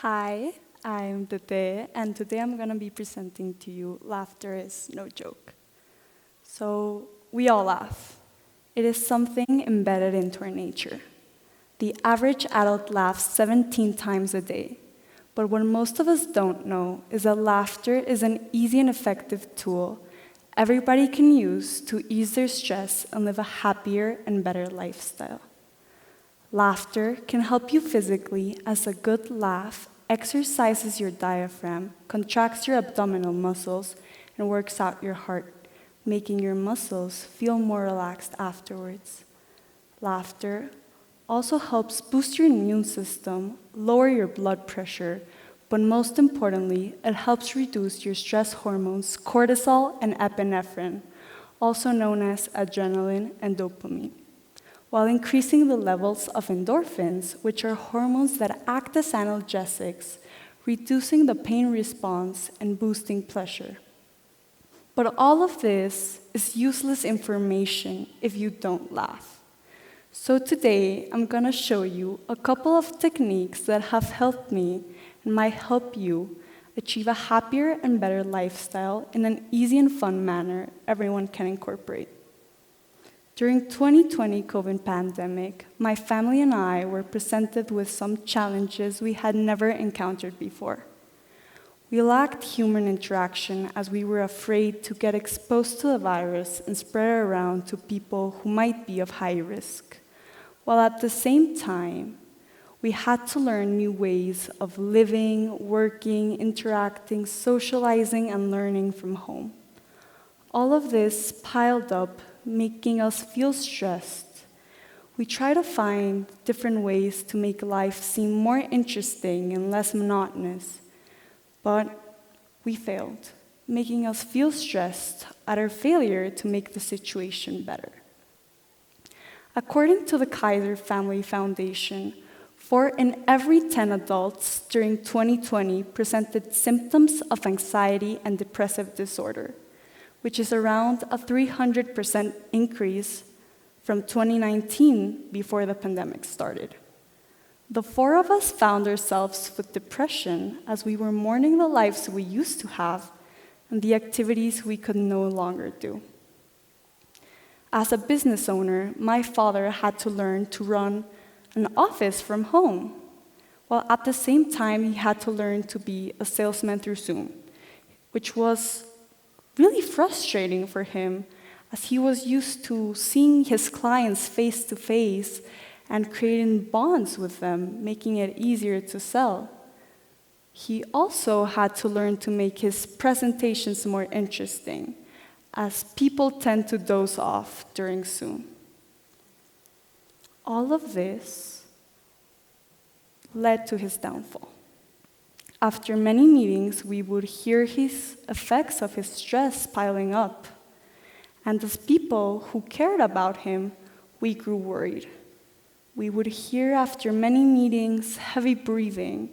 Hi, I'm Tete, and today I'm going to be presenting to you Laughter is No Joke. So, we all laugh. It is something embedded into our nature. The average adult laughs 17 times a day. But what most of us don't know is that laughter is an easy and effective tool everybody can use to ease their stress and live a happier and better lifestyle. Laughter can help you physically, as a good laugh exercises your diaphragm, contracts your abdominal muscles, and works out your heart, making your muscles feel more relaxed afterwards. Laughter also helps boost your immune system, lower your blood pressure, but most importantly, it helps reduce your stress hormones, cortisol and epinephrine, also known as adrenaline and dopamine, while increasing the levels of endorphins, which are hormones that act as analgesics, reducing the pain response and boosting pleasure. But all of this is useless information if you don't laugh. So today, I'm going to show you a couple of techniques that have helped me and might help you achieve a happier and better lifestyle in an easy and fun manner everyone can incorporate. During 2020 COVID pandemic, my family and I were presented with some challenges we had never encountered before. We lacked human interaction as we were afraid to get exposed to the virus and spread it around to people who might be of high risk, while at the same time, we had to learn new ways of living, working, interacting, socializing, and learning from home. All of this piled up, making us feel stressed. We try to find different ways to make life seem more interesting and less monotonous, but we failed, making us feel stressed at our failure to make the situation better. According to the Kaiser Family Foundation, 4 in every 10 adults during 2020 presented symptoms of anxiety and depressive disorder, which is around a 300% increase from 2019 before the pandemic started. The 4 of us found ourselves with depression as we were mourning the lives we used to have and the activities we could no longer do. As a business owner, my father had to learn to run an office from home, while at the same time he had to learn to be a salesman through Zoom, which was really frustrating for him as he was used to seeing his clients face to face and creating bonds with them, making it easier to sell. He also had to learn to make his presentations more interesting, as people tend to doze off during Zoom. All of this led to his downfall. After many meetings, we would hear his effects of his stress piling up. And as people who cared about him, we grew worried. We would hear after many meetings heavy breathing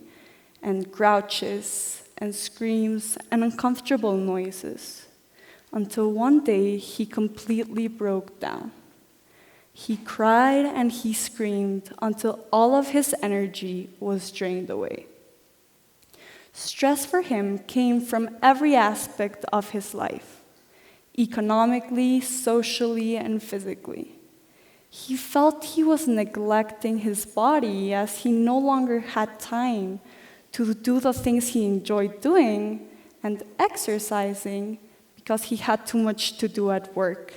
and grouches and screams and uncomfortable noises, until one day he completely broke down. He cried and he screamed until all of his energy was drained away. Stress for him came from every aspect of his life, economically, socially, and physically. He felt he was neglecting his body as he no longer had time to do the things he enjoyed doing and exercising because he had too much to do at work.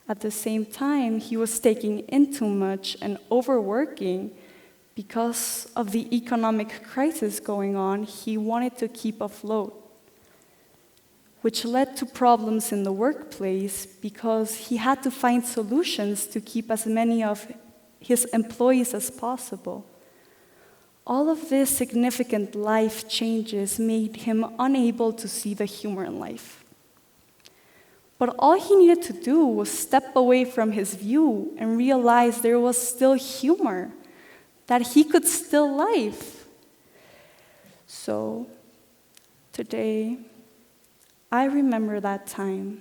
At the same time, he was taking in too much and overworking because of the economic crisis going on. He wanted to keep afloat, which led to problems in the workplace because he had to find solutions to keep as many of his employees as possible. All of these significant life changes made him unable to see the humor in life. But all he needed to do was step away from his view and realize there was still humor, that he could still live. So today, I remember that time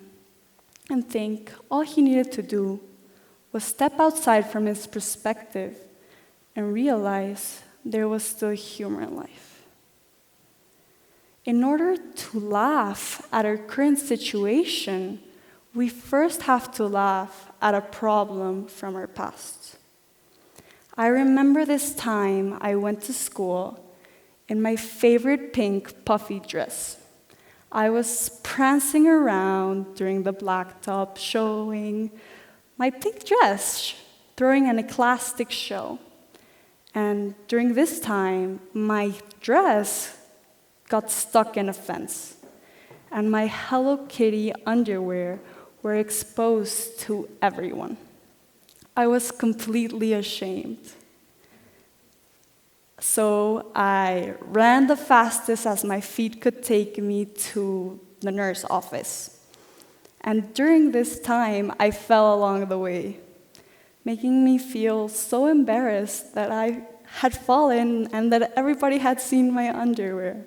and think all he needed to do was step outside from his perspective and realize there was still humor in life. In order to laugh at our current situation, we first have to laugh at a problem from our past. I remember this time I went to school in my favorite pink puffy dress. I was prancing around during the blacktop, showing my pink dress, throwing an eclectic show. And during this time, my dress got stuck in a fence, and my Hello Kitty underwear were exposed to everyone. I was completely ashamed. So I ran the fastest as my feet could take me to the nurse's office. And during this time, I fell along the way, making me feel so embarrassed that I had fallen and that everybody had seen my underwear.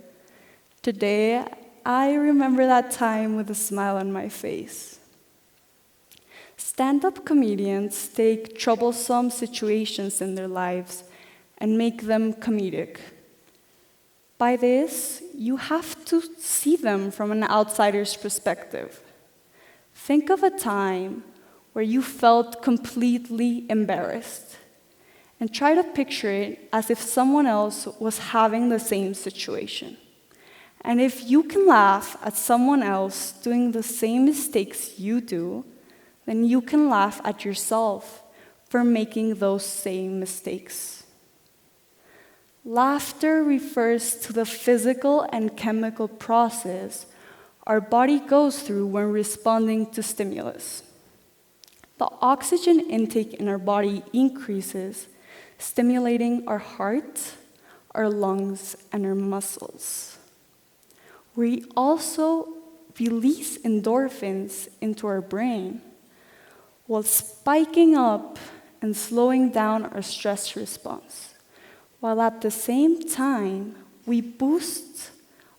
Today, I remember that time with a smile on my face. Stand-up comedians take troublesome situations in their lives and make them comedic. By this, you have to see them from an outsider's perspective. Think of a time where you felt completely embarrassed, and try to picture it as if someone else was having the same situation. And if you can laugh at someone else doing the same mistakes you do, then you can laugh at yourself for making those same mistakes. Laughter refers to the physical and chemical process our body goes through when responding to stimulus. The oxygen intake in our body increases, stimulating our heart, our lungs, and our muscles. We also release endorphins into our brain, while spiking up and slowing down our stress response, while at the same time, we boost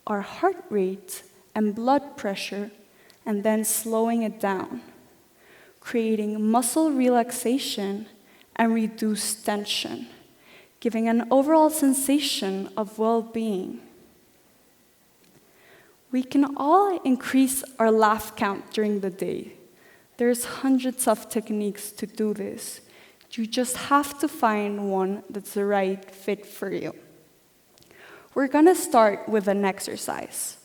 our heart rate and blood pressure, and then slowing it down, creating muscle relaxation and reduced tension, giving an overall sensation of well-being. We can all increase our laugh count during the day. There's hundreds of techniques to do this. You just have to find one that's the right fit for you. We're gonna start with an exercise.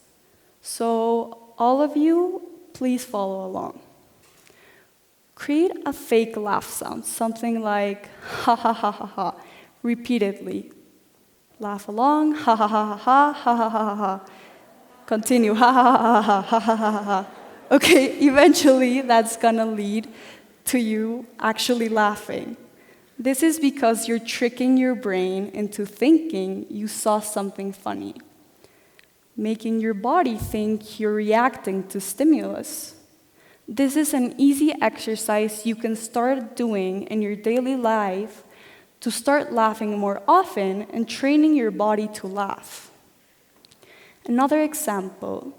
So all of you, please follow along. Create a fake laugh sound, something like ha ha ha ha ha, repeatedly. Laugh along, ha ha ha ha ha ha ha ha ha. Continue, ha ha ha ha ha ha ha ha. Okay, eventually that's gonna lead to you actually laughing. This is because you're tricking your brain into thinking you saw something funny, making your body think you're reacting to stimulus. This is an easy exercise you can start doing in your daily life to start laughing more often and training your body to laugh. Another example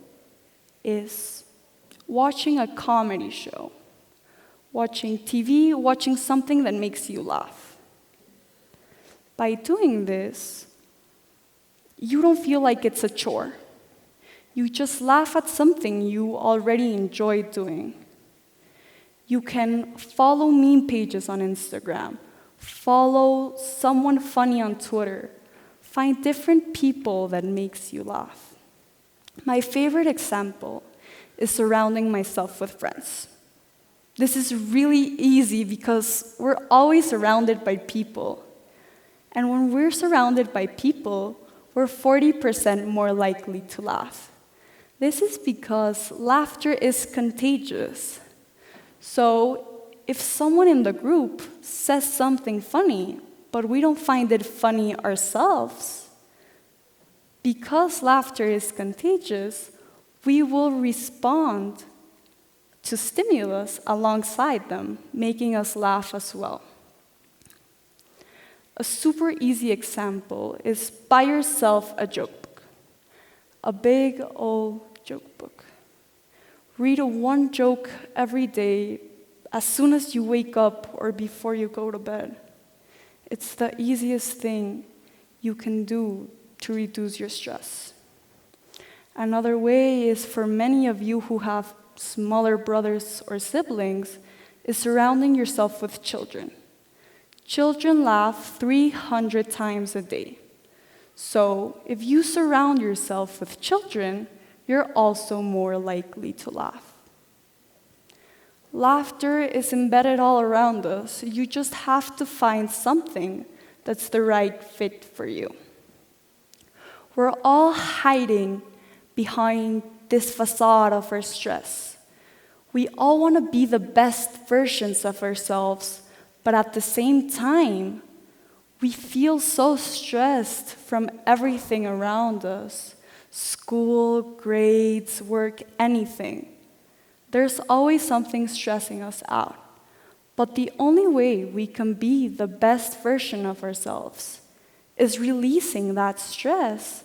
is watching a comedy show, watching TV, watching something that makes you laugh. By doing this, you don't feel like it's a chore. You just laugh at something you already enjoy doing. You can follow meme pages on Instagram, follow someone funny on Twitter, find different people that makes you laugh. My favorite example is surrounding myself with friends. This is really easy because we're always surrounded by people. And when we're surrounded by people, we're 40% more likely to laugh. This is because laughter is contagious. So if someone in the group says something funny, but we don't find it funny ourselves, because laughter is contagious, we will respond to stimulus alongside them, making us laugh as well. A super easy example is buy yourself a joke book, a big old joke book. Read one joke every day as soon as you wake up or before you go to bed. It's the easiest thing you can do to reduce your stress. Another way is for many of you who have smaller brothers or siblings, is surrounding yourself with children. Children laugh 300 times a day. So if you surround yourself with children, you're also more likely to laugh. Laughter is embedded all around us. You just have to find something that's the right fit for you. We're all hiding behind this facade of our stress. We all want to be the best versions of ourselves, but at the same time, we feel so stressed from everything around us. School, grades, work, anything. There's always something stressing us out. But the only way we can be the best version of ourselves is releasing that stress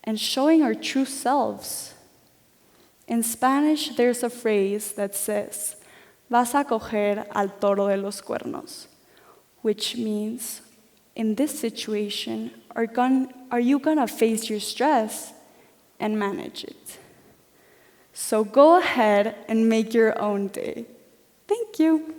and showing our true selves. In Spanish, there's a phrase that says, vas a coger al toro de los cuernos, which means, in this situation, are you gonna face your stress and manage it? So go ahead and make your own day. Thank you.